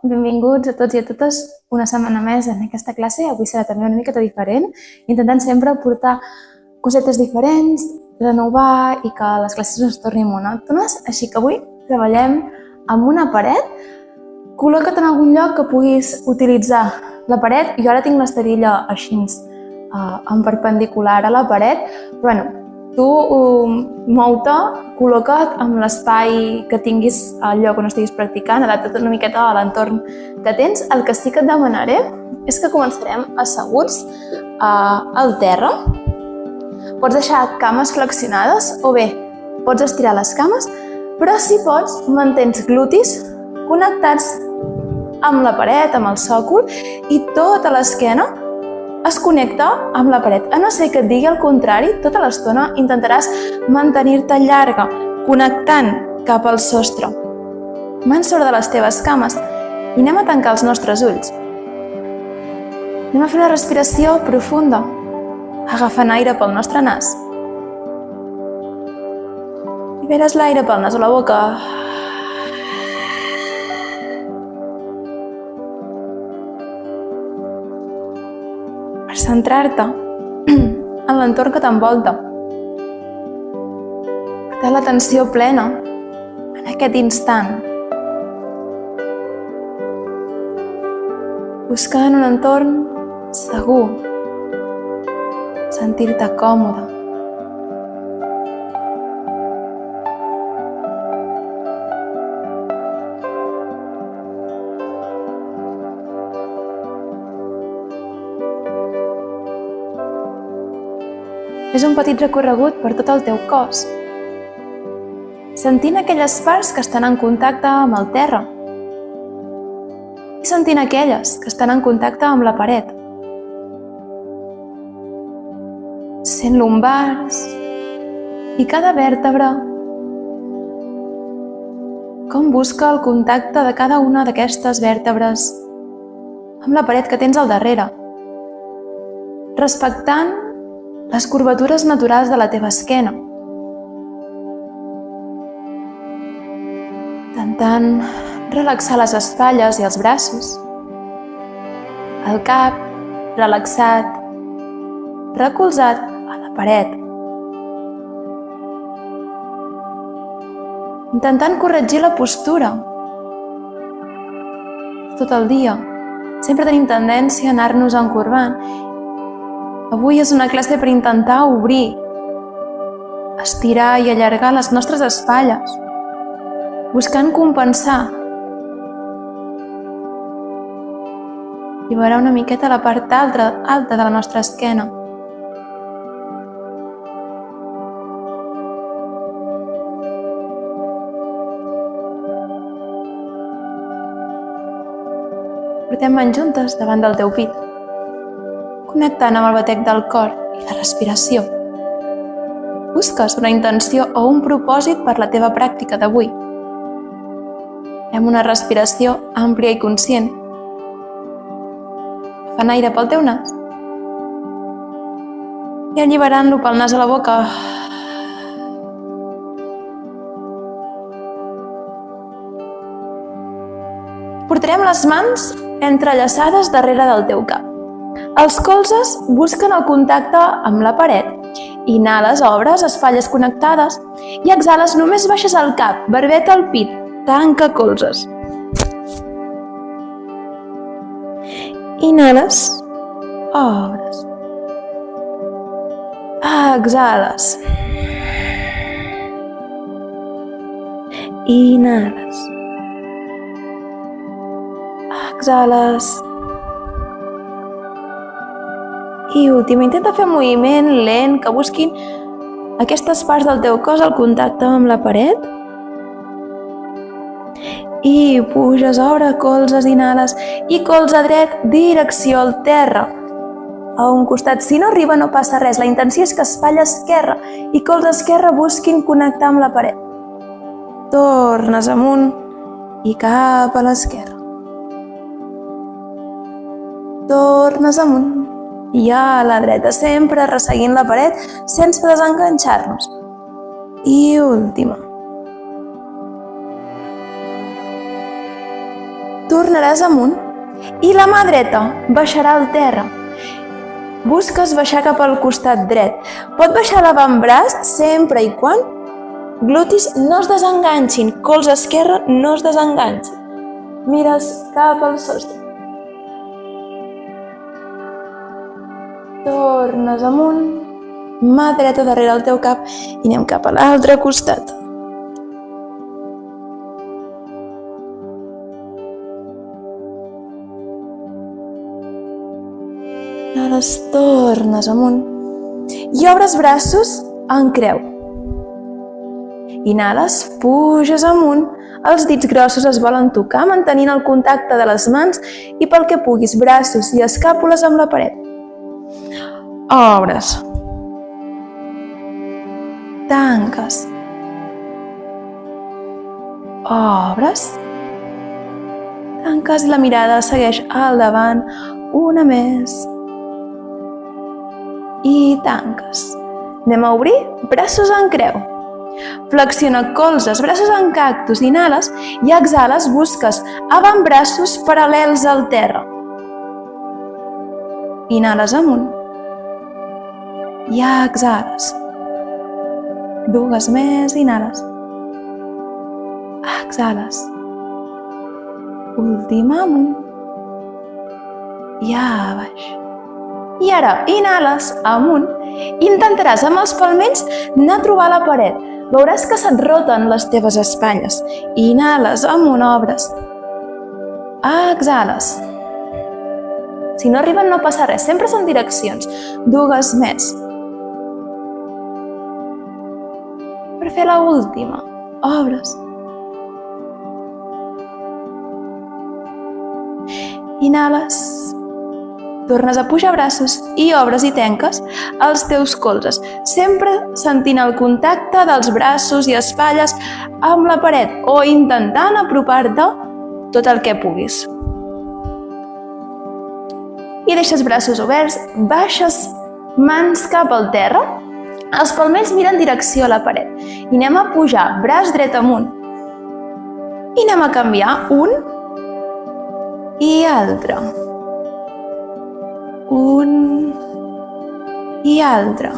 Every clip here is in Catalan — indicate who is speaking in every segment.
Speaker 1: Benvinguts a tots i a totes una setmana més en aquesta classe. Avui serà també una miqueta diferent, intentant sempre portar cosetes diferents, renovar i que les classes no es tornin monòtones. Així que avui treballem amb una paret. Col·loca't en algun lloc que puguis utilitzar la paret. Jo ara tinc l'esterilla així en perpendicular a la paret, però bueno, tu mou-te, col·loca't amb l'espai que tinguis al lloc on estiguis practicant, adapta't una miqueta a l'entorn que tens. El que sí que et demanaré és que començarem asseguts al terra. Pots deixar cames flexionades o bé pots estirar les cames, però si pots mantens glutis connectats amb la paret, amb el sòcol, i tota l'esquena es connecta amb la paret. A no ser que et digui el contrari, tota l'estona intentaràs mantenir-te llarga, connectant cap al sostre. Mans sobre de les teves cames i anem a tancar els nostres ulls. Anem a fer una respiració profunda, agafant aire pel nostre nas. Liberes l'aire pel nas o la boca. Per centrar-te en l'entorn que t'envolta. Portar l'atenció plena en aquest instant. Buscant un entorn segur. Sentir-te còmode. És un petit recorregut per tot el teu cos, sentint aquelles parts que estan en contacte amb el terra i sentint aquelles que estan en contacte amb la paret. Sent lumbars i cada vèrtebra, com busca el contacte de cada una d'aquestes vèrtebres amb la paret que tens al darrere, respectant les curvatures naturals de la teva esquena. Intentant relaxar les espatlles i els braços. El cap relaxat, recolzat a la paret. Intentant corregir la postura. Tot el dia sempre tenim tendència a anar-nos encorbant. Avui és una classe per intentar obrir, estirar i allargar les nostres espatlles, buscant compensar. Alliberar una miqueta la part alta de la nostra esquena. Portem mans juntes davant del teu pit, connectant amb el batec del cor i la respiració. Busques una intenció o un propòsit per la teva pràctica d'avui. Fem una respiració àmplia i conscient. Agafant aire pel teu nas i alliberant-lo pel nas a la boca. Portarem les mans entrellaçades darrere del teu cap. Els colzes busquen el contacte amb la paret. Inhales, obres, espatlles connectades i exhales, només baixes el cap, barbeta al pit, tanca colzes. Inhales, obres. Exhales. Inhales. Exhales. I últim, intenta fer un moviment lent que busquin aquestes parts del teu cos al contacte amb la paret. I puges, obre colzes, inhales i colze dret, direcció al terra. A un costat, si no arriba no passa res, la intenció és que espatlla esquerra i colze esquerre busquin connectar amb la paret. Tornes amunt i cap a l'esquerra. Tornes amunt i a la dreta, sempre resseguint la paret sense desenganxar-nos. I última. tornaràs amunt i la mà dreta baixarà al terra. Busques baixar cap al costat dret. Pot baixar l'avantbraç sempre i quan glutis no es desenganxin, colze esquerre no es desenganxi. Mires cap al sostre. Tornes amunt, mà dreta darrere el teu cap i anem cap a l'altre costat. Ara tornes amunt i obres braços en creu. Inhales, puges amunt, els dits grossos es volen tocar mantenint el contacte de les mans i pel que puguis braços i escàpules amb la paret. Obres. Tanques. Obres. Tanques i la mirada segueix al davant, una més. I tanques. Anem a obrir, braços en creu. Flexiona colzes, braços en cactus, inhales i exhales, busques avantbraços paral·lels al terra. Inhales amunt i exhales. Dues més, inhales. Exhales. Última amunt i a baix. I ara inhales amunt i intentaràs amb els palmells anar a trobar la paret. Veuràs que se't roten les teves espatlles. Inhales amunt, obres. Exhales. Si no arriben no passa res, sempre són direccions. Dues més. Per fer l'última, obres. Inhales. Tornes a pujar braços i obres i tanques els teus colzes, sempre sentint el contacte dels braços i espatlles amb la paret o intentant apropar-te tot el que puguis. I deixes braços oberts, baixes mans cap al terra, els palmells miren direcció a la paret i anem a pujar braç dret amunt i anem a canviar un i altre. Un i altre.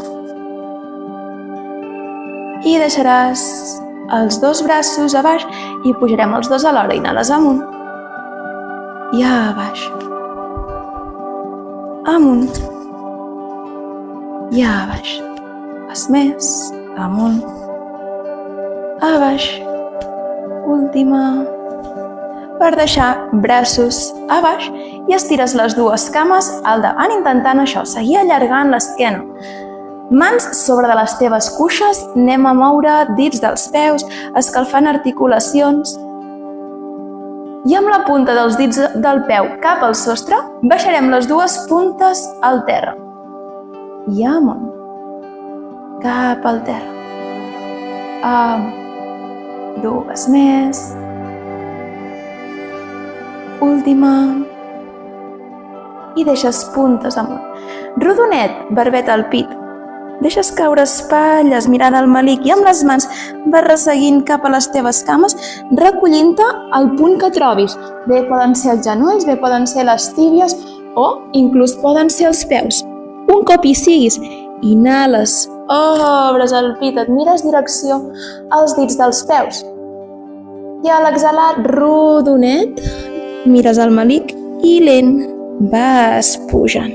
Speaker 1: I deixaràs els dos braços a baix i pujarem els dos alhora. Inhales amunt i a baix. Amunt i a baix. Pas més. Amunt. A baix. Última. Per deixar braços a baix i estires les dues cames al davant intentant això, seguir allargant l'esquena. Mans sobre de les teves cuixes, anem a moure dits dels peus, escalfant articulacions. I amb la punta dels dits del peu cap al sostre, baixarem les dues puntes al terra. I amunt. Cap al terra. Dues més. Última. I deixes puntes amunt. Rodonet, barbeta al pit. Deixes caure espatlles, mirada al melic i amb les mans vas resseguint cap a les teves cames, recollint-te al punt que trobis. Bé poden ser els genolls, bé poden ser les tíbies o inclús poden ser els peus. Un cop hi siguis, inhales, obres el pit, et mires direcció als dits dels peus. I a l'exhalar, rodonet, mires al melic i lent vas pujant.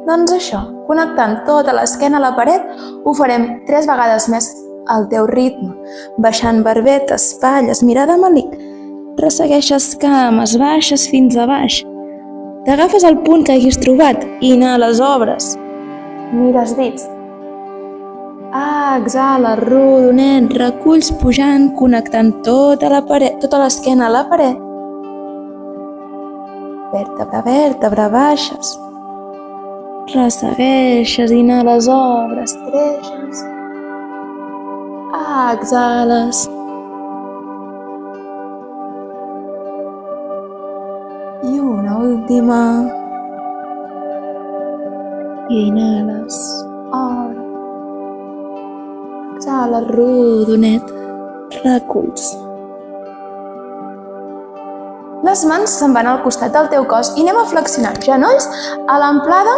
Speaker 1: Doncs això, connectant tota l'esquena a la paret, ho farem 3 vegades més al teu ritme, baixant barbeta, espatlles, mirada a melic. Ressegueixes cames, baixes fins a baix. T'agafes el punt que hagis trobat i inhales, obres. Mires dits. Exhala, rodonet, reculls pujant, connectant tota la paret, tota l'esquena a la paret. Vèrtebra, vèrtebra, baixes. Ressegueixes, inhales, obres, creixes. Exhales. I una última. I inhales, obres. Exhala, rodonet, reculls. Les mans se'n van al costat del teu cos i anem a flexionar genolls a l'amplada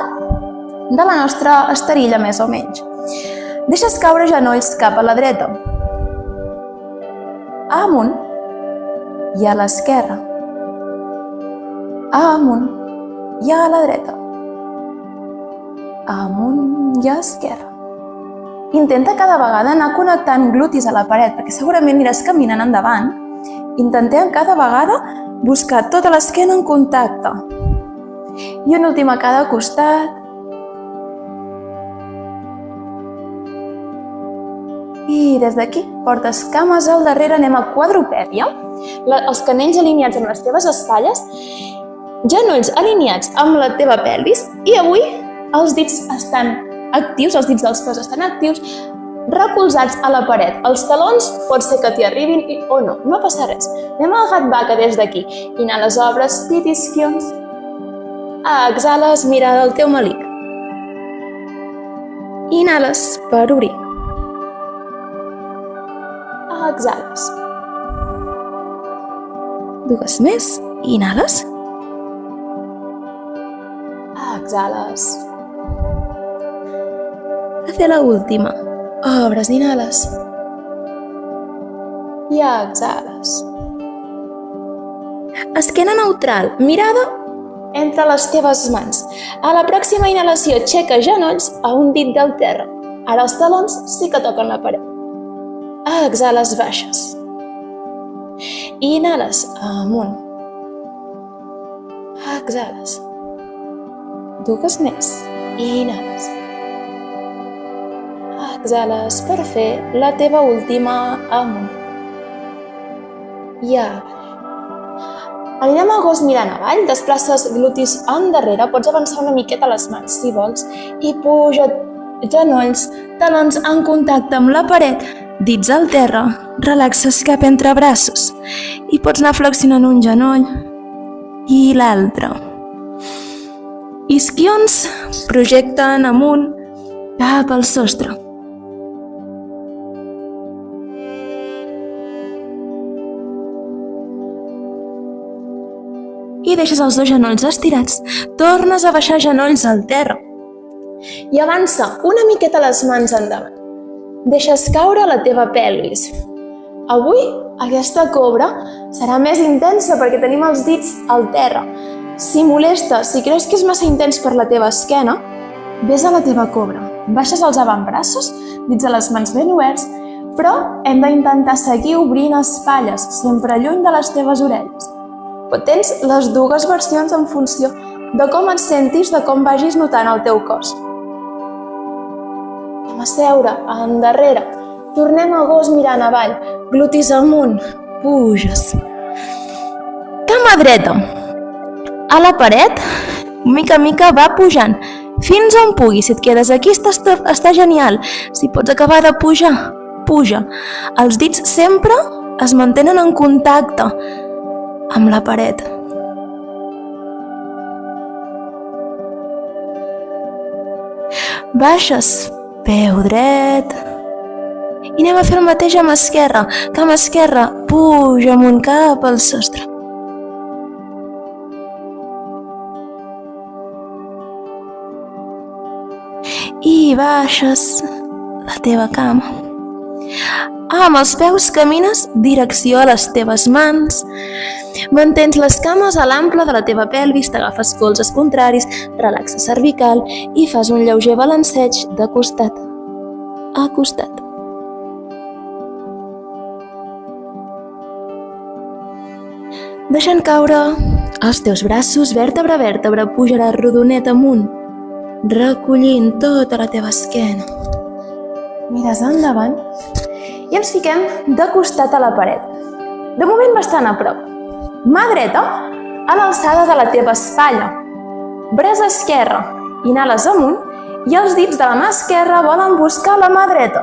Speaker 1: de la nostra esterilla, més o menys. Deixes caure genolls cap a la dreta, amunt i a l'esquerra, amunt i a la dreta, amunt i a esquerra. Intenta cada vegada anar connectant glutis a la paret, perquè segurament aniràs caminant endavant. Intentem cada vegada buscar tota l'esquena en contacte. I un últim a cada costat. I des d'aquí portes cames al darrere, anem a quadrupèdia. Els canells alineats amb les teves espatlles, genolls alineats amb la teva pelvis, i avui els dits estan actius, els dits dels peus estan actius, recolzats a la paret. Els talons pot ser que t'hi arribin o no, no passa res. Anem al gat vaca des d'aquí. Inhales, obres, pit isquions. Exhales, mirada al teu melic. Inhales per obrir. Exhales. Dues més. Inhales. Exhales. A fer l'última. Obres, inhales. I exhales. Esquena neutral, mirada entre les teves mans. A la pròxima inhalació, aixeca genolls a un dit del terra. Ara els talons sí que toquen la paret. Exhales, baixes. Inhales, amunt. Exhales. Dues més. Inhales. Exhales per fer la teva última amunt. I avall. Anirem a gos mirant avall, desplaces glutis endarrere, pots avançar una miqueta les mans si vols, i puja genolls, talons en contacte amb la paret, dits al terra, relaxes cap entre braços i pots anar flexionant un genoll i l'altre. Isquions projecten amunt cap al sostre. I deixes els dos genolls estirats, tornes a baixar genolls al terra i avança una miqueta les mans endavant. Deixes caure la teva pelvis. Avui aquesta cobra serà més intensa perquè tenim els dits al terra. Si molesta, si creus que és massa intens per la teva esquena, ves a la teva cobra. Baixes els avantbraços, dits a les mans ben oberts, però hem d'intentar seguir obrint espatlles, sempre lluny de les teves orelles. Tens les dues versions en funció de com et sentis, de com vagis notant el teu cos. Anem a seure endarrere. Tornem a gos mirant avall. Glutis amunt. Puges. Cama dreta. A la paret, mica a mica va pujant. Fins on pugui. Si et quedes aquí està genial. Si pots acabar de pujar, puja. Els dits sempre es mantenen en contacte amb la paret. Baixes, peu dret. I anem a fer el mateix amb esquerra. Cama esquerra, puja amunt cap al sostre. I baixes la teva cama. Amb els peus camines direcció a les teves mans. Mantens les cames a l'ample de la teva pelvis, t'agafes colzes contraris, relaxa cervical i fas un lleuger balanceig de costat a costat. Deixant caure els teus braços vèrtebra a vèrtebra, pujaràs rodonet amunt, recollint tota la teva esquena. Mires endavant i ens fiquem de costat a la paret. De moment bastant a prop. Mà dreta a l'alçada de la teva espatlla. Braç esquerre, inhales amunt i els dits de la mà esquerra volen buscar la mà dreta.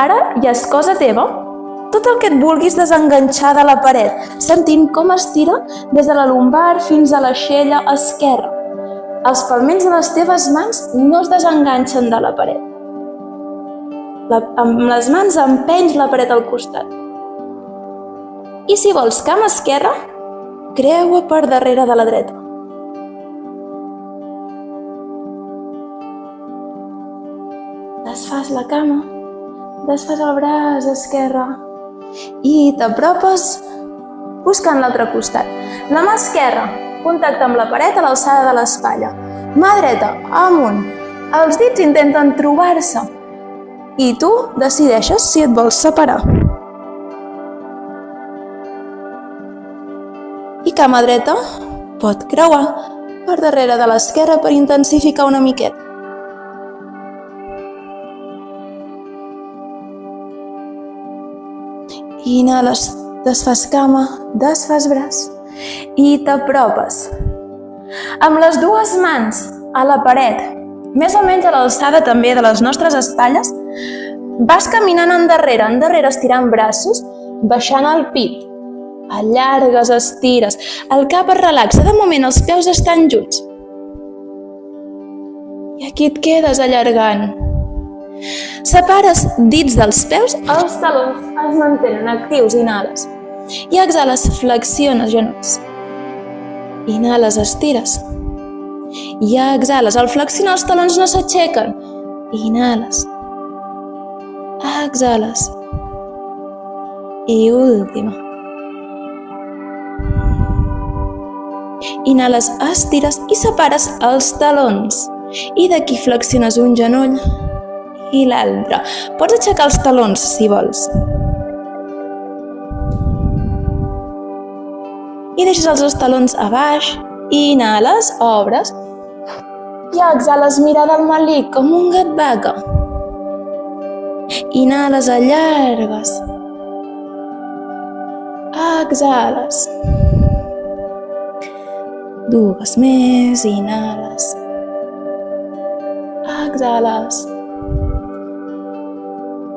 Speaker 1: Ara ja és cosa teva tot el que et vulguis desenganxar de la paret, sentint com estira des de la lumbar fins a l'aixella esquerra. Els palmells de les teves mans no es desenganxen de la paret. Amb les mans empenys la paret al costat. I si vols cama esquerra, creua per darrere de la dreta. Desfas la cama, desfas el braç esquerre i t'apropes buscant l'altre costat. La mà esquerra, contacte amb la paret a l'alçada de l'espatlla. Mà dreta, amunt. Els dits intenten trobar-se. I tu decideixes si et vols separar. I cama dreta pot creuar per darrere de l'esquerra per intensificar una miqueta. I inhales, desfas cama, desfas braç i t'apropes amb les dues mans a la paret, més o menys a l'alçada també de les nostres espatlles. Vas caminant endarrere estirant braços, baixant el pit. Allargues, estires, el cap es relaxa, de moment els peus estan junts. I aquí et quedes allargant. Separes dits dels peus, els talons es mantenen actius, inhales. I exhales, flexiones genolls. Inhales, estires. I exhales, al flexionar els talons no s'aixequen. Inhales. Exhales. I última. Inhales, estires i separes els talons. I d'aquí flexiones un genoll i l'altre. Pots aixecar els talons si vols. I deixes els talons a baix. Inhales, obres. I exhales, mirada al malic com un gat vaca. Inhales, allargues. Exhales. Dues més, inhales. Exhales.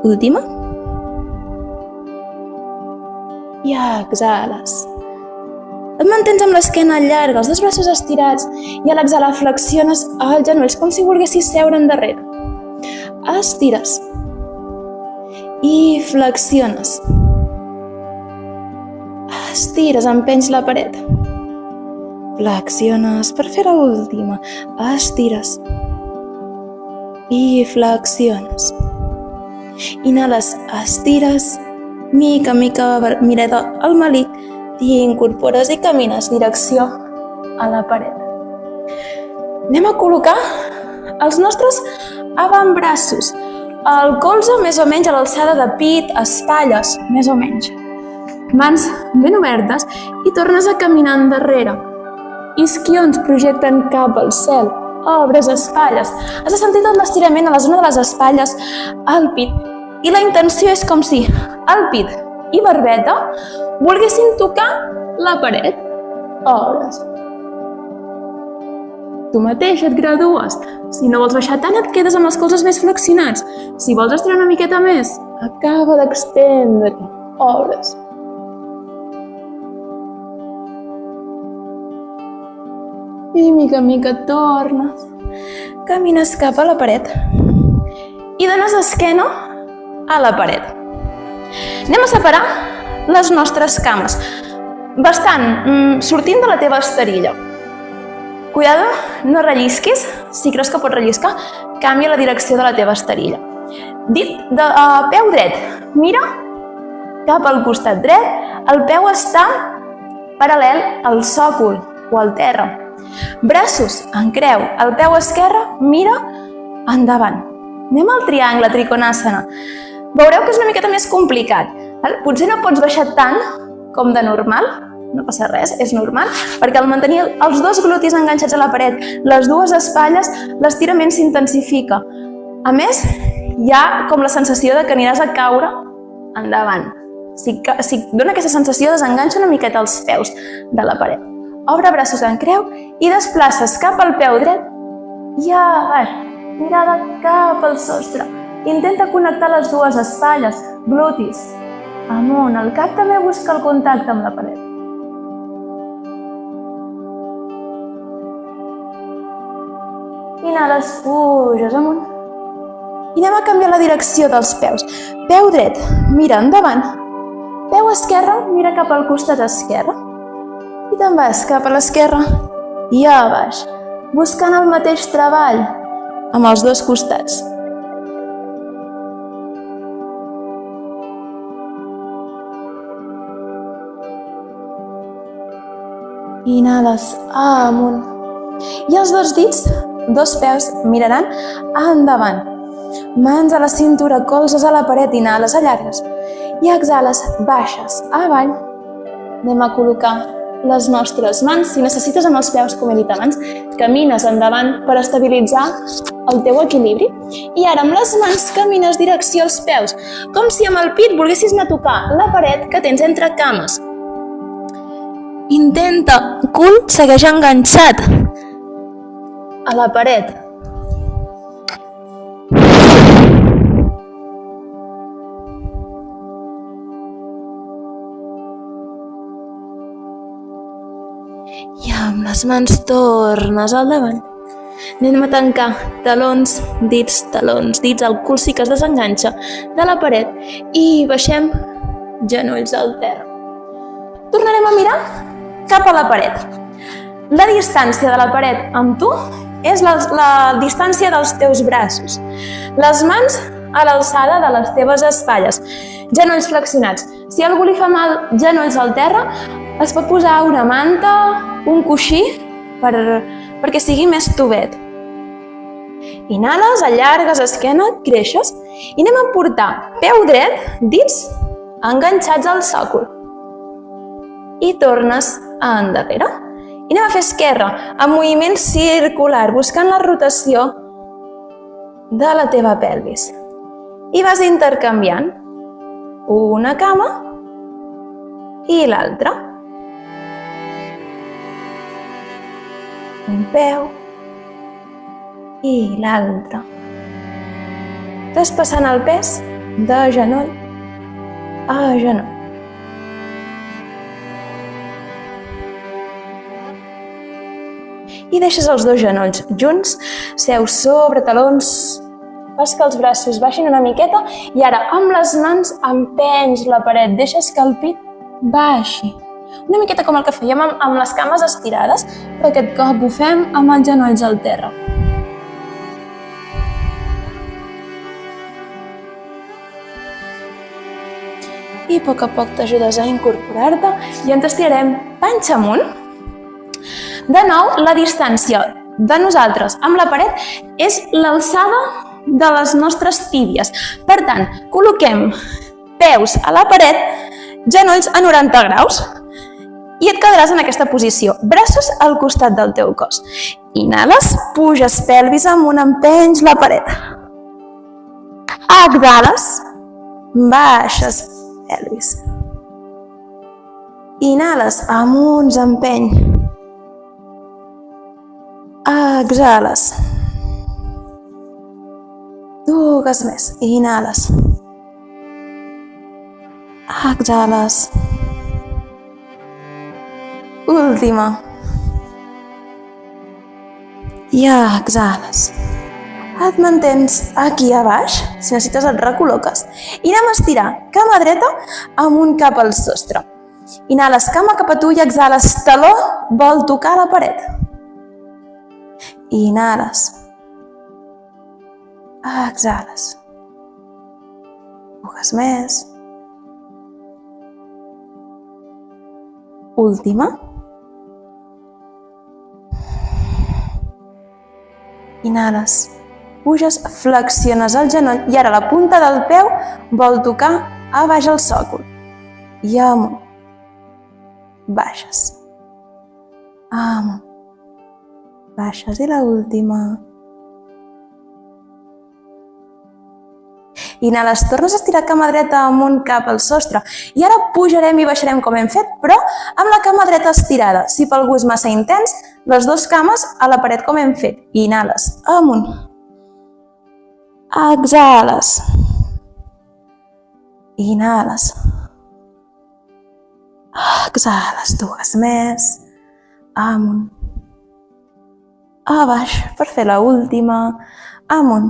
Speaker 1: Última. I exhales. Et mantens amb l'esquena llarga, els dos braços estirats i a l'exhalar flexiones els genolls com si volguessis seure endarrere. Estires. I flexiones. Estires, empenys la paret. Flexiones per fer l'última. Estires. I flexiones. Inhales, estires. Mica en mica, mirada al malic. T'incorpores i camines direcció a la paret. Anem a col·locar els nostres avantbraços. El colze més o menys a l'alçada de pit, espatlles, més o menys. Mans ben obertes i tornes a caminar endarrere. Isquions projecten cap al cel, obres espatlles. Has de sentir tot l'estirament a la zona de les espatlles, al pit. I la intenció és com si el pit i barbeta volguessin tocar la paret. Obres. Tu mateix et gradues. Si no vols baixar tant, et quedes amb els colzes més flexionats. Si vols estirar una miqueta més, acaba d'extendre. Obres. I mica en mica tornes. Camines cap a la paret i dones esquena a la paret. Anem a separar les nostres cames, bastant sortint de la teva esterilla. Cuidado, no rellisquis. Si creus que pots relliscar, canvia la direcció de la teva esterilla. Peu dret. Mira cap al costat dret. El peu està paral·lel al sòcol o al terra. Braços en creu. El peu esquerre mira endavant. Anem al triangle, trikonasana. Veureu que és una miqueta més complicat. Potser no pots baixar tant com de normal, no passa res, és normal, perquè al mantenir els dos glutis enganxats a la paret, les dues espatlles, l'estirament s'intensifica. A més, hi ha com la sensació de que aniràs a caure endavant. Si dona aquesta sensació, desenganxa una miqueta els peus de la paret. Obre braços en creu i desplaces cap al peu dret i mirada cap al sostre. Intenta connectar les dues espatlles, glutis, amunt. El cap també busca el contacte amb la paret. Inhales, puges amunt. I anem a canviar la direcció dels peus. Peu dret, mira endavant. Peu esquerra, mira cap al costat esquerre. I te'n vas cap a l'esquerra i a baix, buscant el mateix treball amb els dos costats. Inhales amunt. I els dos dits, dos peus, miraran endavant. Mans a la cintura, colzes a la paret, inhales, allargues. I exhales, baixes, avall. Anem a col·locar les nostres mans. Si necessites amb els peus, com he dit abans, camines endavant per estabilitzar el teu equilibri. I ara amb les mans camines direcció als peus, com si amb el pit volguessis anar a tocar la paret que tens entre cames. Intenta, cul segueix enganxat a la paret. I amb les mans tornes al davant. Anem a tancar talons, dits, el cul sí que es desenganxa de la paret i baixem genolls al terra. Tornarem a mirar cap a la paret. La distància de la paret amb tu és la distància dels teus braços. Les mans a l'alçada de les teves espatlles. Genolls flexionats. Si algú li fa mal genolls al terra, es pot posar una manta, un coixí, perquè sigui més tovet. Inhales, allargues esquena, creixes i anem a portar peu dret, dits enganxats al sòcol. I tornes a endarrere. I anem a fer esquerra, amb moviment circular, buscant la rotació de la teva pelvis. I vas intercanviant una cama i l'altra. Un peu i l'altre. Traspassant el pes de genoll a genoll. I deixes els dos genolls junts, seus sobre talons, fas que els braços baixin una miqueta i ara amb les mans empenys la paret, deixes que el pit baixi. Una miqueta com el que fèiem amb les cames estirades, però aquest cop ho fem amb els genolls al terra. I a poc t'ajudes a incorporar-te i ens estirarem panxa amunt. De nou, la distància de nosaltres amb la paret és l'alçada de les nostres tíbies. Per tant, col·loquem peus a la paret, genolls a 90 graus i et quedaràs en aquesta posició. Braços al costat del teu cos. Inhales, puges pelvis amunt, empenys la paret. Exhales, baixes pelvis. Inhales, amunt, empeny. Exhales. Dues més. Inhales. Exhales. Última. I exhales. Et mantens aquí a baix, si necessites et recol·loques, i anem a estirar cama dreta amunt cap al sostre. Inhales cama cap a tu i exhales taló, vol tocar la paret. Inhales. Exhales. Dues més. Última. Inhales. Puges, flexiones el genoll i ara la punta del peu vol tocar a baix el sòcol. I amunt. Baixes. Amunt. Baixes i l'última. Inhales, tornes a estirar cama dreta amunt cap al sostre. I ara pujarem i baixarem com hem fet, però amb la cama dreta estirada. Si per algú és massa intens, les dues cames a la paret com hem fet. Inhales, amunt. Exhales. Inhales. Exhales, dues més. Amunt. A baix, per fer l'última, amunt.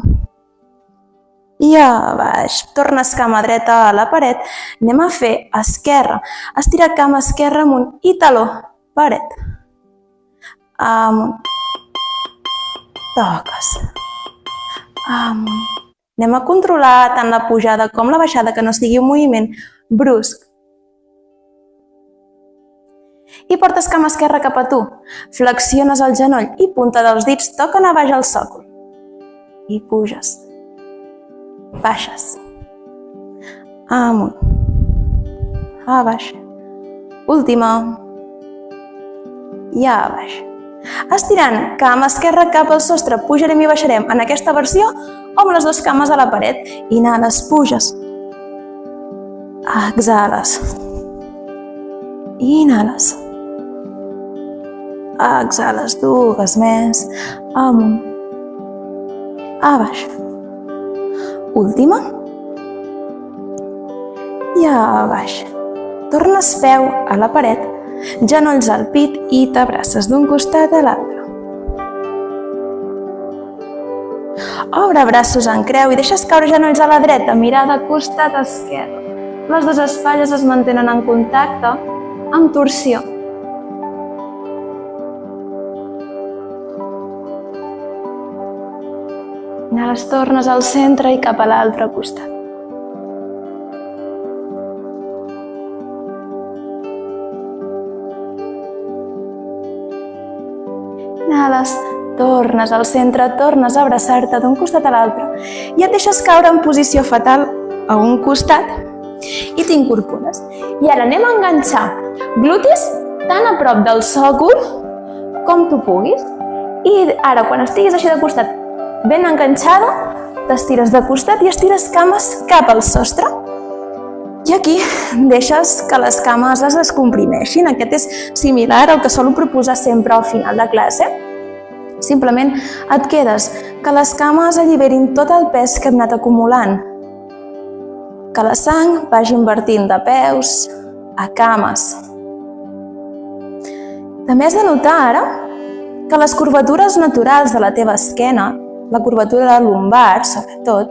Speaker 2: i a baix. Torna cama dreta a la paret. Anem a fer esquerra. Estira cama esquerra amunt i taló, paret. Amunt. Toques. Amunt. Anem a controlar tant la pujada com la baixada, que no sigui un moviment brusc. I portes cama esquerra cap a tu. Flexiones el genoll i punta dels dits toquen a baix al sòcol. I puges. Baixes. Amunt. A baix. Última. I a baix. Estirant cama esquerra cap al sostre, pujarem i baixarem en aquesta versió o amb les dues cames a la paret. Inhales, puges. Exhales. Inhales. Exhales, dues més. Amunt. A baix. Última. I a baix. Tornes peu a la paret, genolls al pit i t'abraces d'un costat a l'altre. Obre braços en creu i deixes caure genolls a la dreta, mirada costat esquerre. Les dues espatlles es mantenen en contacte amb torsió. Inhales, tornes al centre i cap a l'altre costat. Inhales, tornes al centre, tornes a abraçar-te d'un costat a l'altre i et deixes caure en posició fetal a un costat i t'incorpores. I ara anem a enganxar glutis tan a prop del sòcol com tu puguis. I ara, quan estiguis així de costat ben enganxada, t'estires de costat i estires cames cap al sostre. I aquí deixes que les cames es descomprimeixin. Aquest és similar al que solo proposar sempre al final de classe. Simplement et quedes que les cames alliberin tot el pes que hem anat acumulant. Que la sang vagi invertint de peus a cames. També has de notar ara que les curvatures naturals de la teva esquena, la curvatura lumbar, sobretot,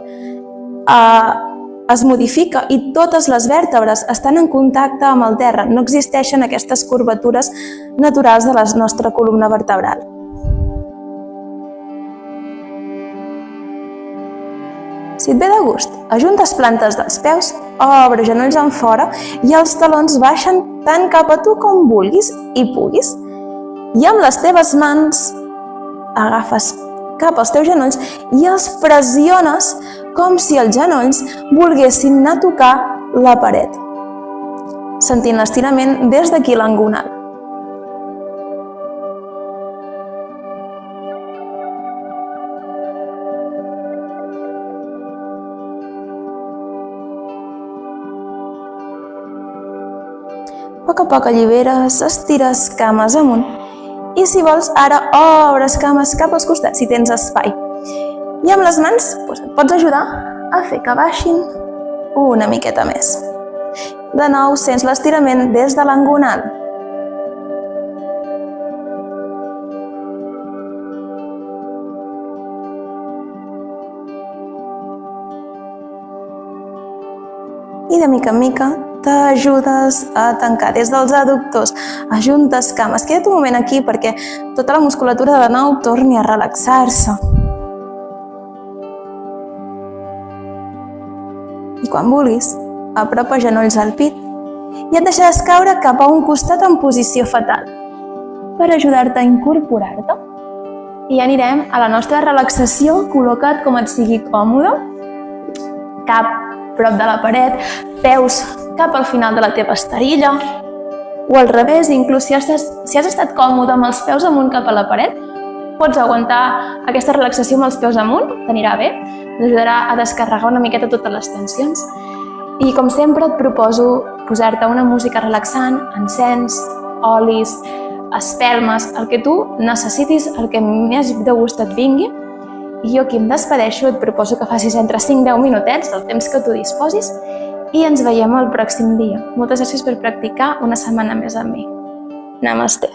Speaker 2: es modifica i totes les vèrtebres estan en contacte amb el terra. No existeixen aquestes curvatures naturals de la nostra columna vertebral. Si et ve de gust, ajuntes plantes dels peus, obre genolls en fora i els talons baixen tant cap a tu com vulguis i puguis. I amb les teves mans agafes cap als teus genolls i els pressiones com si els genolls volguessin anar a tocar la paret, sentint l'estirament des d'aquí l'engonal. A poc a poc alliberes, estires cames amunt i si vols ara obres cames cap als costats si tens espai. I amb les mans et pots ajudar a fer que baixin una miqueta més. De nou sents l'estirament des de l'engonal. I de mica en mica t'ajudes a tancar des dels adductors, ajuntes cames. Queda't un moment aquí perquè tota la musculatura de nou torni a relaxar-se. I quan vulguis, apropa genolls al pit i et deixaràs caure cap a un costat en posició fetal per ajudar-te a incorporar-te. I anirem a la nostra relaxació, col·loca't com et sigui còmode, cap prop de la paret, peus cap al final de la teva esterilla, o al revés, inclús si has estat còmode amb els peus amunt cap a la paret, pots aguantar aquesta relaxació amb els peus amunt, t'anirà bé, t'ajudarà a descarregar una miqueta totes les tensions. I com sempre et proposo posar-te una música relaxant, encens, olis, espelmes, el que tu necessitis, el que més de gust et vingui. I jo aquí em despedeixo, et proposo que facis entre 5 i 10 minutets, del temps que tu disposis, i ens veiem el pròxim dia. Moltes gràcies per practicar una setmana més amb mi. Namasté.